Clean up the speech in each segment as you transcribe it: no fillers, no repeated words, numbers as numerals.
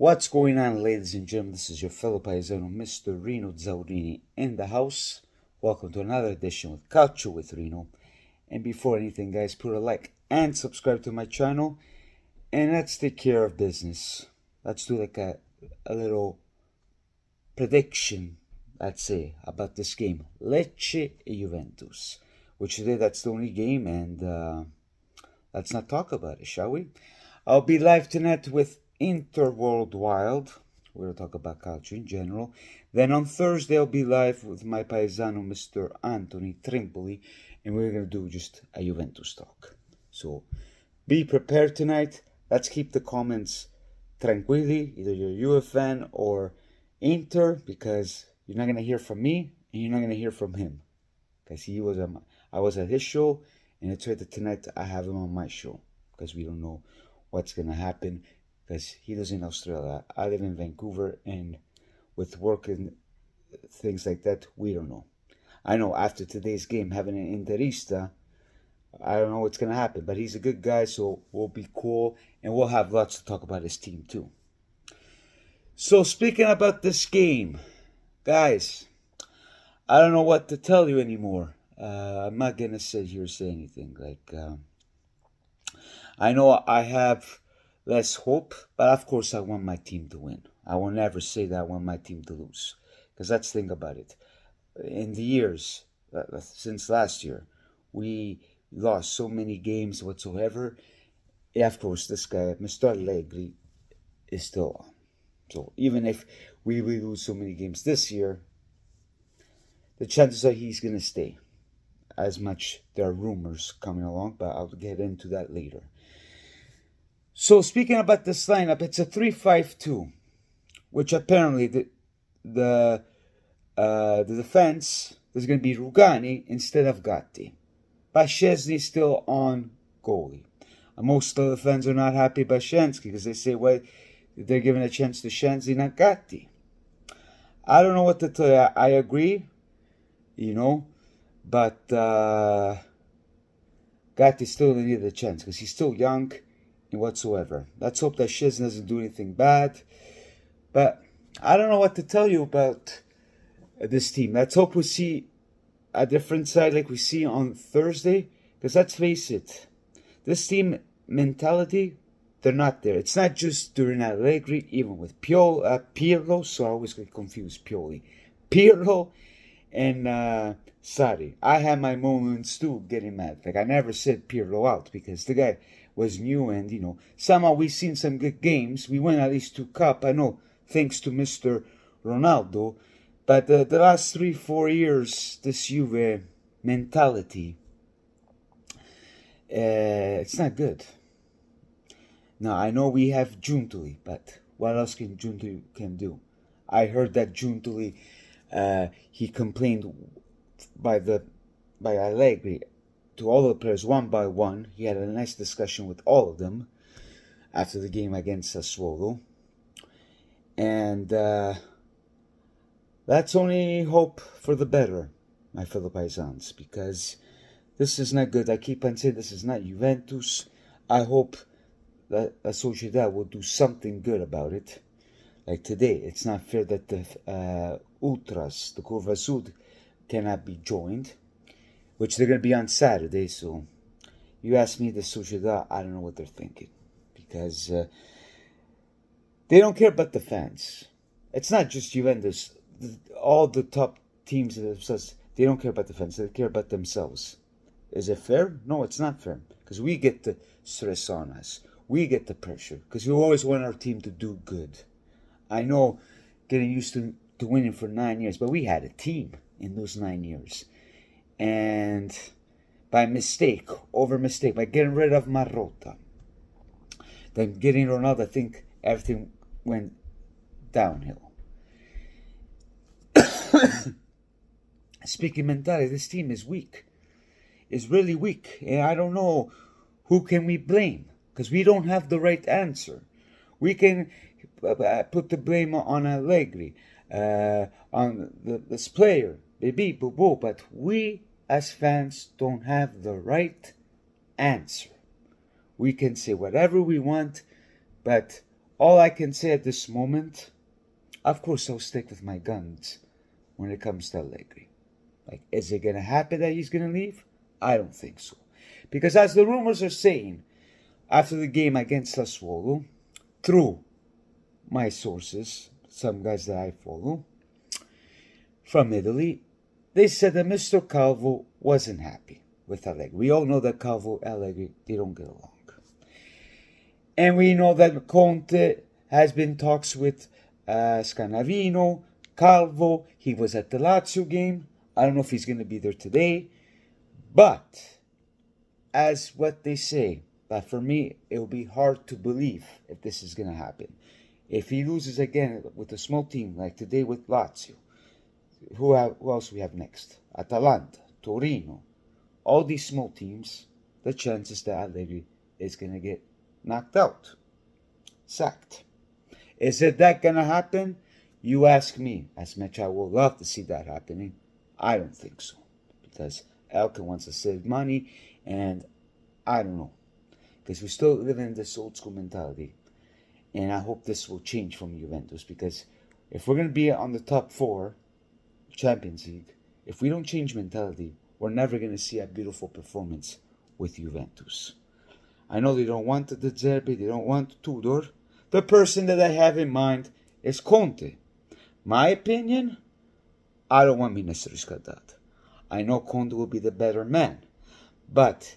What's going on, ladies and gentlemen? This is your fellow paisano, Mr. Rino Zaurini, in the house. Welcome to another edition with Calcio with Rino. And before anything, guys, put a like and subscribe to my channel. And let's take care of business. Let's do like a little prediction, let's say, about this game. Lecce e Juventus. Which today, that's the only game, and let's not talk about it, shall we? I'll be live tonight with Inter Worldwide. We're going to talk about calcio in general. Then on Thursday, I'll be live with my paisano, Mr. Anthony Trimpoli, and we're going to do just a Juventus talk. So be prepared tonight. Let's keep the comments tranquilli, either you're a Juve fan or Inter, because you're not going to hear from me and you're not going to hear from him. Because I was at his show, and it's right that tonight I have him on my show, because we don't know what's going to happen. Because he lives in Australia, I live in Vancouver, and with work and things like that, we don't know. I know after today's game, having an Interista, I don't know what's going to happen, but he's a good guy, so we'll be cool, and we'll have lots to talk about his team too. So speaking about this game, guys, I don't know what to tell you anymore. I'm not going to sit here and say anything. I know I have less hope, but of course I want my team to win. I will never say that I want my team to lose, because let's think about it. In the years since last year, we lost so many games whatsoever. Yeah, of course, this guy, Mr. Allegri, is still on. So even if we lose so many games this year, the chances are he's going to stay. As much there are rumors coming along, but I'll get into that later. So speaking about this lineup, it's a 3-5-2, which apparently the defense is going to be Rugani instead of Gatti. But Szczesny's still on goalie. Most of the fans are not happy about Szczesny because they say, well, they're giving a chance to Szczesny, not Gatti. I don't know what to tell you. I agree, but Gatti still needed a chance because he's still young whatsoever. Let's hope that Szczesny doesn't do anything bad. But I don't know what to tell you about this team. Let's hope we see a different side like we see on Thursday. Because let's face it, this team mentality, they're not there. It's not just during Allegri, even with Pirlo. So I always get confused, Pioli. Pirlo and Sarri. I had my moments too getting mad. I never said Pirlo out because the guy was new, and somehow we've seen some good games. We won at least 2 cups, I know, thanks to Mr. Ronaldo. But the last 3-4 years, this Juve mentality, it's not good. Now I know we have Giuntoli, but what else can Giuntoli do? I heard that Giuntoli, he complained by Allegri to all the players one by one. He had a nice discussion with all of them after the game against Sassuolo. And let's only hope for the better, my fellow paisans, because this is not good. I keep on saying this is not Juventus. I hope that La Sociedad will do something good about it. Like today, it's not fair that the Ultras, the Curva Sud, cannot be joined, which they're going to be on Saturday. So you ask me, the Sociedad, I don't know what they're thinking, because they don't care about the fans. It's not just Juventus. All the top teams themselves, they don't care about the fans. They care about themselves. Is it fair? No, it's not fair, because we get the stress on us. We get the pressure, because we always want our team to do good. I know getting used to winning for 9 years, but we had a team in those 9 years. And by mistake, by getting rid of Marotta, then getting Ronaldo, I think everything went downhill. Speaking mentality, this team is weak. Is really weak. And I don't know who can we blame, because we don't have the right answer. We can put the blame on Allegri, on this player, but we as fans don't have the right answer. We can say whatever we want, but all I can say at this moment, of course I'll stick with my guns when it comes to Allegri. Like, is it going to happen that he's going to leave? I don't think so. Because as the rumors are saying, after the game against Sassuolo, through my sources, some guys that I follow, from Italy, they said that Mr. Calvo wasn't happy with Allegri. We all know that Calvo and Allegri, they don't get along. And we know that Conte has been talks with Scanavino, Calvo. He was at the Lazio game. I don't know if he's going to be there today. But, as what they say, but for me, it will be hard to believe if this is going to happen. If he loses again with a small team, like today with Lazio, who else we have next? Atalanta, Torino. All these small teams, the chances that Allegri is going to get knocked out, sacked. Is it that going to happen? You ask me. As much I would love to see that happening, I don't think so. Because Elke wants to save money, and I don't know. Because we still live in this old school mentality. And I hope this will change from Juventus. Because if we're going to be on the top 4, Champions League, if we don't change mentality, we're never going to see a beautiful performance with Juventus. I know they don't want the Zerbi, they don't want Tudor. The person that I have in mind is Conte. My opinion, I don't want Minister Riscaldato. I know Conte will be the better man. But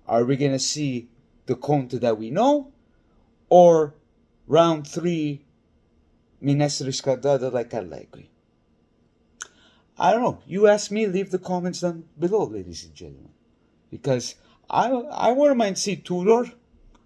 are we going to see the Conte that we know? Or round 3, Minister Riscaldato like Allegri? I don't know. You ask me, leave the comments down below, ladies and gentlemen. Because I wouldn't mind see Tudor.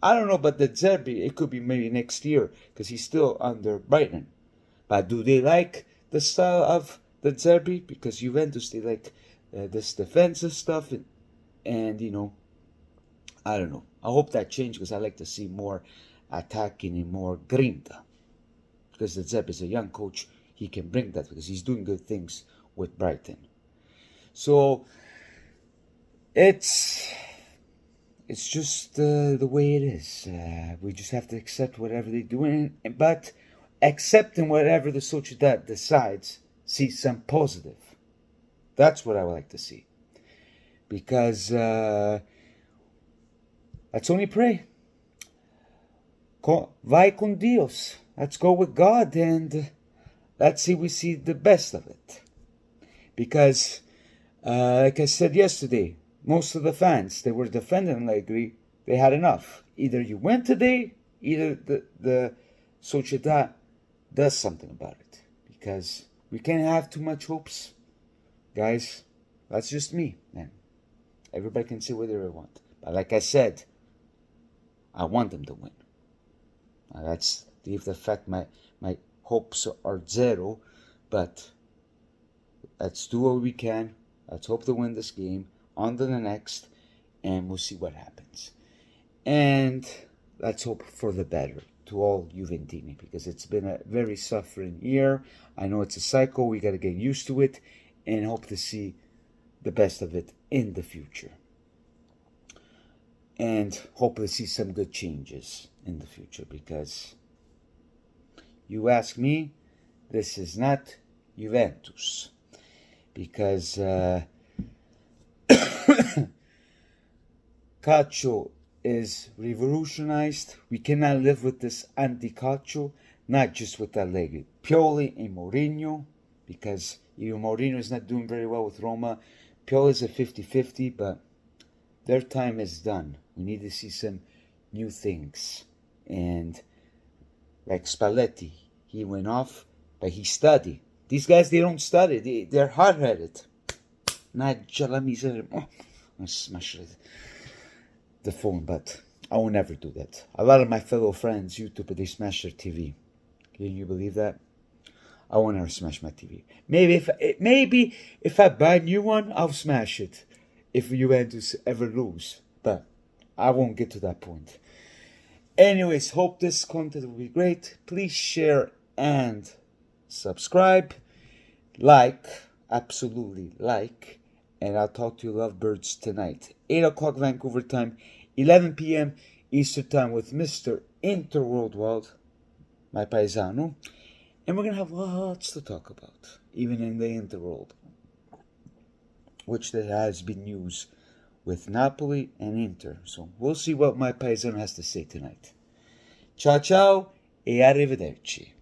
I don't know, but the Zerbi, it could be maybe next year, because he's still under Brighton. But do they like the style of the Zerbi? Because Juventus, they like this defensive stuff, and you know, I don't know. I hope that changes, because I like to see more attacking and more grinta. Because the Zerbi is a young coach, he can bring that, because he's doing good things with Brighton. So it's just the way it is. We just have to accept whatever they do, but accepting whatever the Sociedad decides, see some positive. That's what I would like to see. Because let's only pray. Vai con Dios. Let's go with God, and let's see we see the best of it. Because, like I said yesterday, most of the fans, they were defending Allegri. They had enough. Either you win today, either the Sociedad does something about it. Because we can't have too much hopes. Guys, that's just me, man. Everybody can say whatever they want. But like I said, I want them to win. That's the fact my hopes are 0. But let's do what we can. Let's hope to win this game. On to the next, and we'll see what happens. And let's hope for the better to all Juventini, because it's been a very suffering year. I know it's a cycle. We got to get used to it, and hope to see the best of it in the future. And hope to see some good changes in the future, because you ask me, this is not Juventus. Because Calcio is revolutionized. We cannot live with this anti-calcio, not just with Allegri. Pioli and Mourinho, because even Mourinho is not doing very well with Roma. Pioli is a 50-50, but their time is done. We need to see some new things. And like Spalletti, he went off, but he studied. These guys, they don't study. They're hard-headed. Naggia la miseria. Oh, I smashed the phone, but I will never do that. A lot of my fellow friends, YouTube, they smash their TV. Can you believe that? I will never smash my TV. Maybe if I buy a new one, I'll smash it. If Juventus ever lose. But I won't get to that point. Anyways, hope this content will be great. Please share and subscribe. Like. Absolutely like. And I'll talk to you lovebirds tonight. 8 o'clock Vancouver time. 11 p.m. Eastern time with Mr. Interworld World. my paisano, and we're going to have lots to talk about, even in the interworld, which there has been news with Napoli and Inter. So we'll see what my paisano has to say tonight. Ciao ciao e arrivederci.